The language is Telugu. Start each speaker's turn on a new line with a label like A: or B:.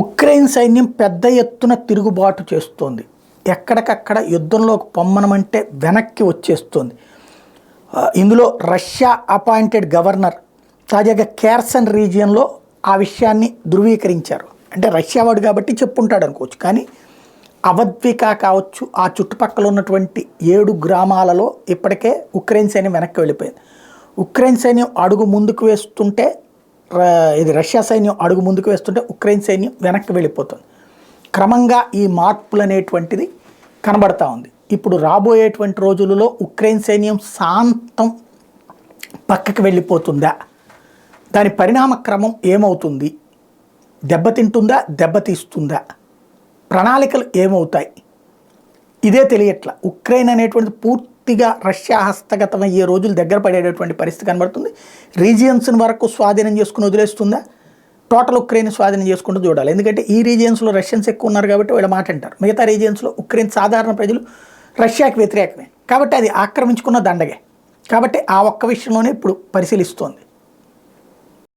A: ఉక్రెయిన్ సైన్యం పెద్ద ఎత్తున తిరుగుబాటు చేస్తోంది. ఎక్కడికక్కడ యుద్ధంలోకి పొమ్మనమంటే వెనక్కి వచ్చేస్తుంది. ఇందులో రష్యా అపాయింటెడ్ గవర్నర్ తాజాగా కేర్సన్ రీజియన్లో ఆ విషయాన్ని ధృవీకరించారు. అంటే రష్యా వాడు కాబట్టి చెప్పుంటాడు అనుకోవచ్చు, కానీ అవద్విక కావచ్చు, ఆ చుట్టుపక్కల ఉన్నటువంటి 7 గ్రామాలలో ఇప్పటికే ఉక్రెయిన్ సైన్యం వెనక్కి వెళ్ళిపోయింది. ఉక్రెయిన్ సైన్యం అడుగు ముందుకు వేస్తుంటే ఇది రష్యా సైన్యం అడుగు ముందుకు వేస్తుంటే ఉక్రెయిన్ సైన్యం వెనక్కి వెళ్ళిపోతుంది. క్రమంగా ఈ మార్పులు అనేటువంటిది కనబడతా ఉంది. ఇప్పుడు రాబోయేటువంటి రోజులలో ఉక్రెయిన్ సైన్యం శాంతం పక్కకి వెళ్ళిపోతుందా, దాని పరిణామ క్రమం ఏమవుతుంది, దెబ్బతింటుందా దెబ్బతీస్తుందా, ప్రణాళికలు ఏమవుతాయి, ఇదే తెలియట్లా. ఉక్రెయిన్ అనేటువంటిది పూర్తిగా రష్యా హస్తగతం అయ్యే రోజులు దగ్గర పడేటటువంటి పరిస్థితి కనబడుతుంది. రీజియన్స్ని వరకు స్వాధీనం చేసుకుని వదిలేస్తుందా, టోటల్ ఉక్రెయిన్ స్వాధీనం చేసుకుంటూ చూడాలి. ఎందుకంటే ఈ రీజియన్స్లో రష్యన్స్ ఎక్కువ ఉన్నారు కాబట్టి వీళ్ళ మాట అంటారు. మిగతా రీజియన్స్లో ఉక్రెయిన్ సాధారణ ప్రజలు రష్యాకి వ్యతిరేకమే కాబట్టి అది ఆక్రమించుకున్న దండగే. కాబట్టి ఆ ఒక్క విషయంలోనే ఇప్పుడు పరిశీలిస్తోంది.